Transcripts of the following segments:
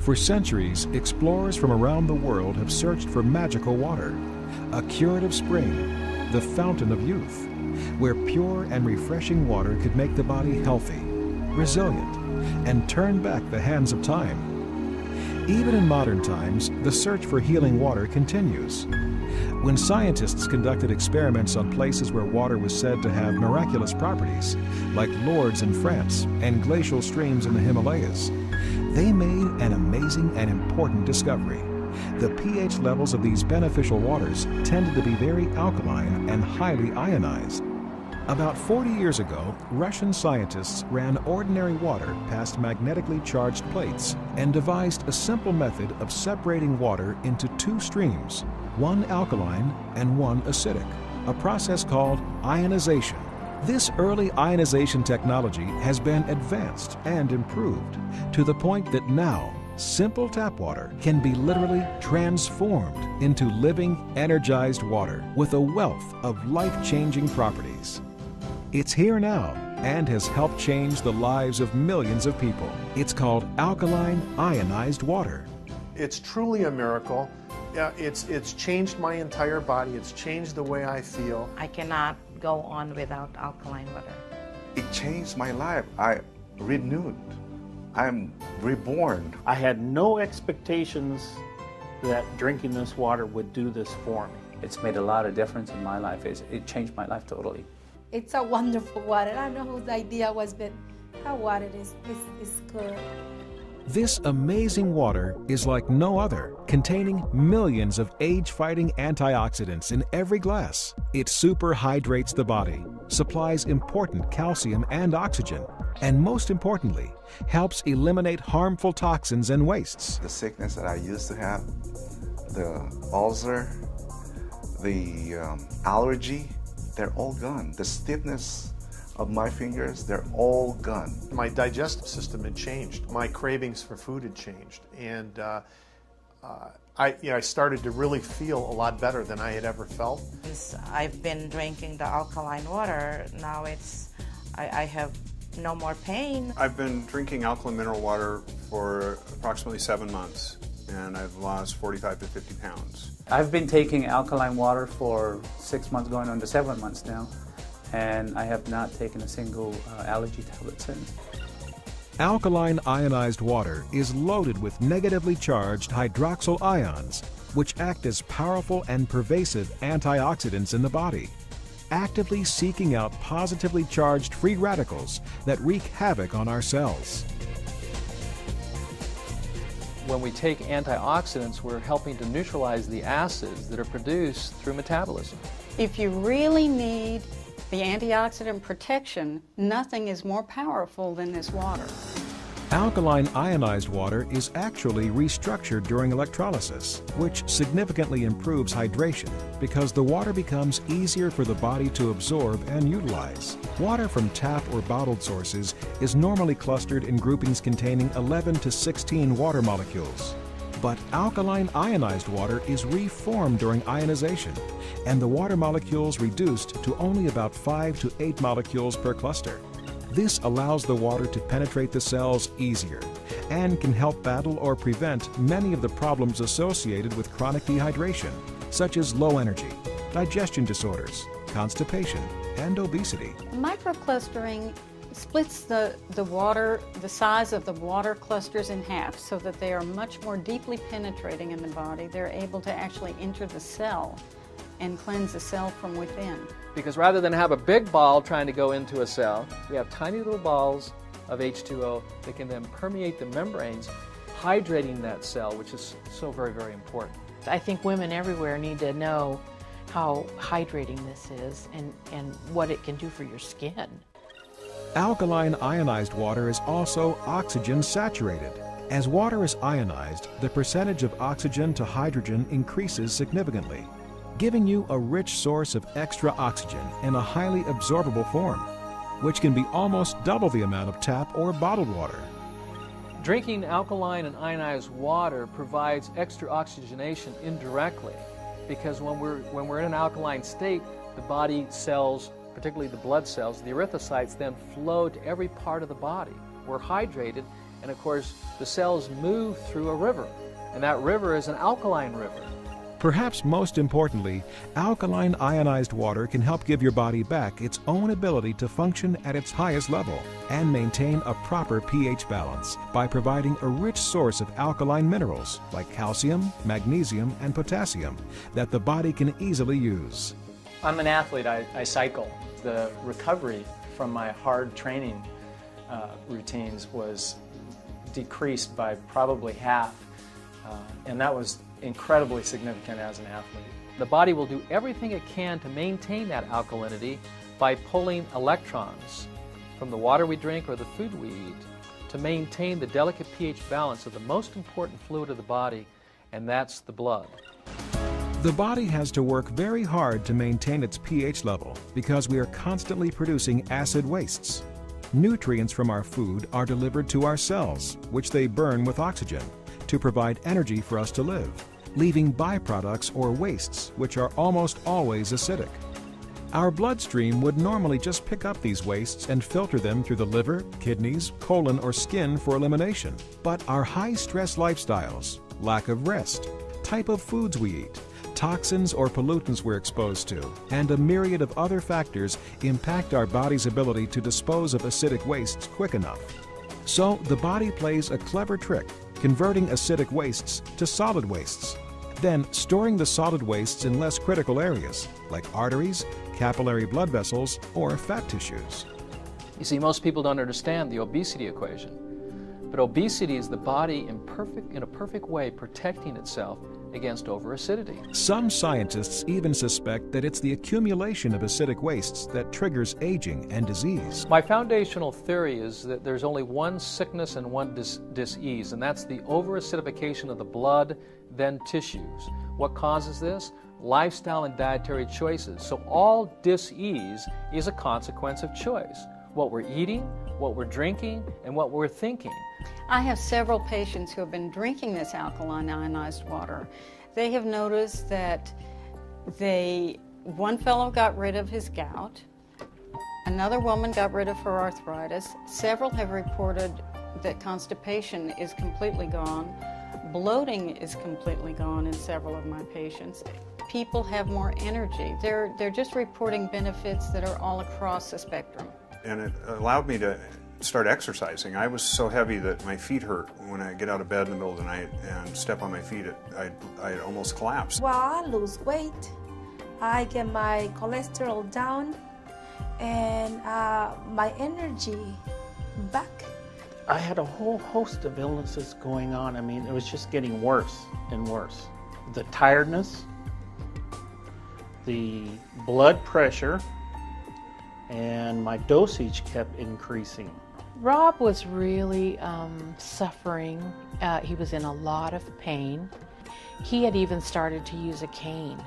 For centuries, explorers from around the world have searched for magical water, a curative spring, the fountain of youth, where pure and refreshing water could make the body healthy, resilient, and turn back the hands of time. Even in modern times, the search for healing water continues. When scientists conducted experiments on places where water was said to have miraculous properties, like Lourdes in France and glacial streams in the Himalayas, they made an amazing and important discovery. The pH levels of these beneficial waters tended to be very alkaline and highly ionized. About 40 years ago, Russian scientists ran ordinary water past magnetically charged plates and devised a simple method of separating water into two streams, one alkaline and one acidic, a process called ionization. This early ionization technology has been advanced and improved to the point that now simple tap water can be literally transformed into living, energized water with a wealth of life-changing properties. It's here now and has helped change the lives of millions of people. It's called alkaline ionized water. It's truly a miracle. It's changed my entire body. It's changed the way I feel. I cannot go on without alkaline water. It changed my life. I renewed. I'm reborn. I had no expectations that drinking this water would do this for me. It's made a lot of difference in my life. It changed my life totally. It's a wonderful water. I don't know whose idea was, but that water is good. This amazing water is like no other, containing millions of age-fighting antioxidants in every glass. It superhydrates the body, supplies important calcium and oxygen, and most importantly, helps eliminate harmful toxins and wastes. The sickness that I used to have, the ulcer, the allergy, they're all gone. The stiffness of my fingers, they're all gone. My digestive system had changed. My cravings for food had changed. And I started to really feel a lot better than I had ever felt. I've been drinking the alkaline water. Now I have no more pain. I've been drinking alkaline mineral water for approximately 7 months, and I've lost 45 to 50 pounds. I've been taking alkaline water for 6 months, going on to 7 months now, and I have not taken a single allergy tablet since. Alkaline ionized water is loaded with negatively charged hydroxyl ions, which act as powerful and pervasive antioxidants in the body, actively seeking out positively charged free radicals that wreak havoc on our cells. When we take antioxidants, we're helping to neutralize the acids that are produced through metabolism. If you really need the antioxidant protection, nothing is more powerful than this water. Alkaline ionized water is actually restructured during electrolysis, which significantly improves hydration because the water becomes easier for the body to absorb and utilize. Water from tap or bottled sources is normally clustered in groupings containing 11 to 16 water molecules. But alkaline ionized water is reformed during ionization, and the water molecules reduced to only about 5 to 8 molecules per cluster. This allows the water to penetrate the cells easier and can help battle or prevent many of the problems associated with chronic dehydration, such as low energy, digestion disorders, constipation, and obesity. Microclustering splits the size of the water clusters in half so that they are much more deeply penetrating in the body. They're able to actually enter the cell and cleanse the cell from within. Because rather than have a big ball trying to go into a cell, we have tiny little balls of H2O that can then permeate the membranes, hydrating that cell, which is so very, very important. I think women everywhere need to know how hydrating this is and what it can do for your skin. Alkaline ionized water is also oxygen saturated. As water is ionized, the percentage of oxygen to hydrogen increases significantly, giving you a rich source of extra oxygen in a highly absorbable form, which can be almost double the amount of tap or bottled water. Drinking alkaline and ionized water provides extra oxygenation indirectly, because when we're in an alkaline state, the body cells, particularly the blood cells, the erythrocytes, then flow to every part of the body. We're hydrated, And of course, the cells move through a river, and that river is an alkaline river. Perhaps most importantly, alkaline ionized water can help give your body back its own ability to function at its highest level and maintain a proper pH balance by providing a rich source of alkaline minerals like calcium, magnesium, and potassium that the body can easily use. I'm an athlete. I cycle. The recovery from my hard training routines was decreased by probably half, and that was incredibly significant as an athlete. The body will do everything it can to maintain that alkalinity by pulling electrons from the water we drink or the food we eat to maintain the delicate pH balance of the most important fluid of the body, and that's the blood. The body has to work very hard to maintain its pH level because we are constantly producing acid wastes. Nutrients from our food are delivered to our cells, which they burn with oxygen to provide energy for us to live, leaving byproducts or wastes which are almost always acidic. Our bloodstream would normally just pick up these wastes and filter them through the liver, kidneys, colon, or skin for elimination. But our high-stress lifestyles, lack of rest, type of foods we eat, toxins or pollutants we're exposed to, and a myriad of other factors impact our body's ability to dispose of acidic wastes quick enough. So the body plays a clever trick, converting acidic wastes to solid wastes, then storing the solid wastes in less critical areas like arteries, capillary blood vessels, or fat tissues. You see, most people don't understand the obesity equation, but obesity is the body in a perfect way protecting itself against overacidity. Some scientists even suspect that it's the accumulation of acidic wastes that triggers aging and disease. My foundational theory is that there's only one sickness and one dis-ease, and that's the overacidification of the blood, then tissues. What causes this? Lifestyle and dietary choices. So all dis-ease is a consequence of choice. What we're eating, what we're drinking, and what we're thinking. I have several patients who have been drinking this alkaline ionized water. They have noticed that one fellow got rid of his gout, another woman got rid of her arthritis, several have reported that constipation is completely gone, bloating is completely gone in several of my patients. People have more energy. They're just reporting benefits that are all across the spectrum. And it allowed me to start exercising. I was so heavy that my feet hurt when I get out of bed in the middle of the night and step on my feet. I'd almost collapse. While I lose weight, I get my cholesterol down and my energy back. I had a whole host of illnesses going on. I mean, it was just getting worse and worse. The tiredness, the blood pressure, and my dosage kept increasing. Rob was really suffering. He was in a lot of pain. He had even started to use a cane.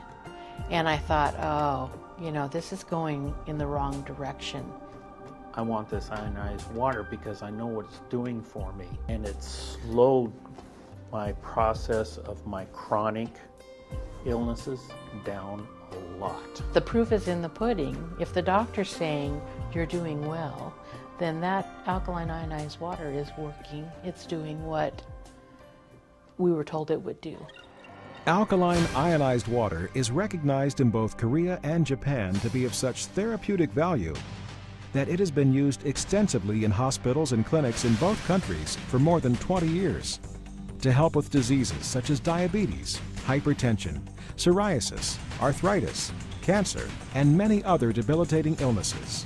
And I thought, oh, you know, this is going in the wrong direction. I want this ionized water because I know what it's doing for me. And it slowed my process of my chronic illnesses down a lot. The proof is in the pudding. If the doctor's saying you're doing well, then that alkaline ionized water is working. It's doing what we were told it would do. Alkaline ionized water is recognized in both Korea and Japan to be of such therapeutic value that it has been used extensively in hospitals and clinics in both countries for more than 20 years to help with diseases such as diabetes, hypertension, psoriasis, arthritis, cancer, and many other debilitating illnesses.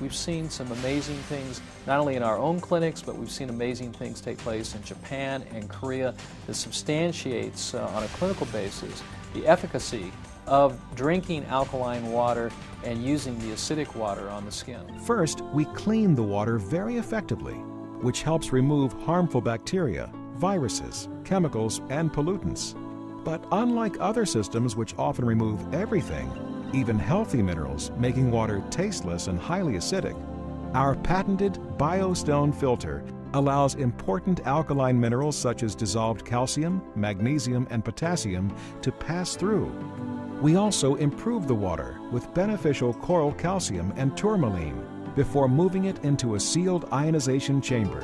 We've seen some amazing things, not only in our own clinics, but we've seen amazing things take place in Japan and Korea that substantiates on a clinical basis the efficacy of drinking alkaline water and using the acidic water on the skin. First, we clean the water very effectively, which helps remove harmful bacteria, viruses, chemicals, and pollutants. But unlike other systems which often remove everything, even healthy minerals, making water tasteless and highly acidic, our patented BioStone filter allows important alkaline minerals such as dissolved calcium, magnesium, and potassium to pass through. We also improve the water with beneficial coral calcium and tourmaline, before moving it into a sealed ionization chamber.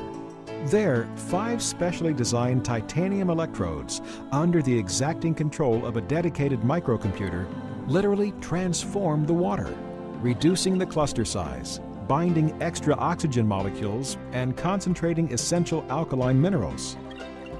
There, 5 specially designed titanium electrodes, under the exacting control of a dedicated microcomputer, literally transform the water, reducing the cluster size, binding extra oxygen molecules, and concentrating essential alkaline minerals.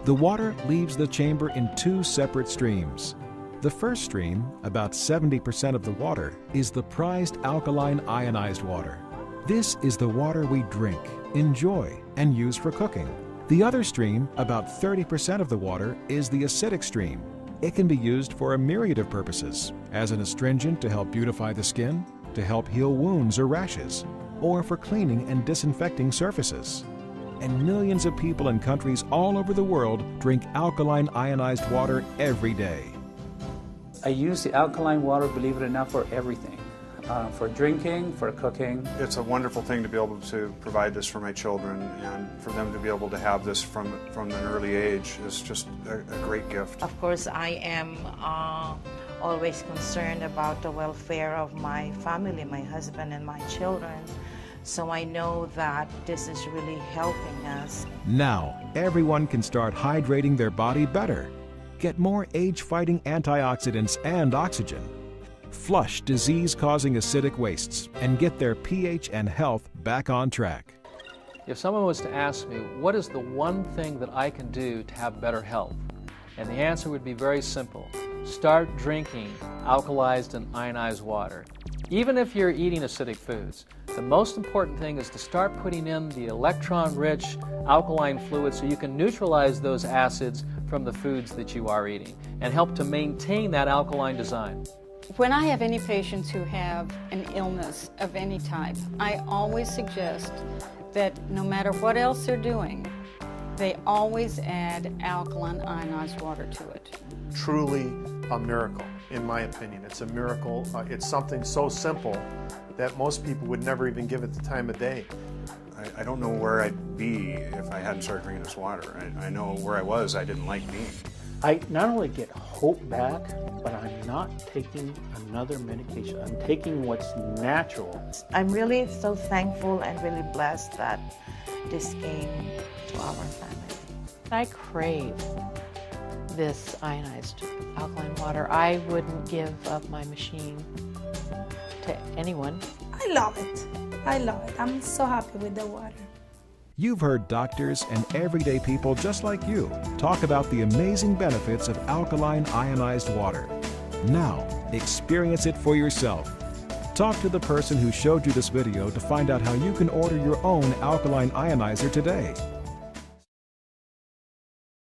The water leaves the chamber in 2 separate streams. The first stream, about 70% of the water, is the prized alkaline ionized water. This is the water we drink, enjoy, and use for cooking. The other stream, about 30% of the water, is the acidic stream. It can be used for a myriad of purposes, as an astringent to help beautify the skin, to help heal wounds or rashes, or for cleaning and disinfecting surfaces. And millions of people in countries all over the world drink alkaline ionized water every day. I use the alkaline water, believe it or not, for everything. For drinking, for cooking. It's a wonderful thing to be able to provide this for my children, and for them to be able to have this from an early age is just a great gift. Of course, I am always concerned about the welfare of my family, my husband and my children. So I know that this is really helping us. Now, everyone can start hydrating their body better. Get more age-fighting antioxidants and oxygen. Flush disease-causing acidic wastes and get their pH and health back on track. If someone was to ask me, what is the one thing that I can do to have better health? And the answer would be very simple. Start drinking alkalized and ionized water. Even if you're eating acidic foods, the most important thing is to start putting in the electron-rich alkaline fluid so you can neutralize those acids from the foods that you are eating and help to maintain that alkaline design. When I have any patients who have an illness of any type, I always suggest that no matter what else they're doing, they always add alkaline ionized water to it. Truly a miracle, in my opinion. It's a miracle. It's something so simple that most people would never even give it the time of day. I don't know where I'd be if I hadn't started drinking this water. I know where I was, I didn't like being. I not only get hope back, but I'm not taking another medication. I'm taking what's natural. I'm really so thankful and really blessed that this came to our family. I crave this ionized alkaline water. I wouldn't give up my machine to anyone. I love it. I love it. I'm so happy with the water. You've heard doctors and everyday people just like you talk about the amazing benefits of alkaline ionized water. Now, experience it for yourself. Talk to the person who showed you this video to find out how you can order your own alkaline ionizer today.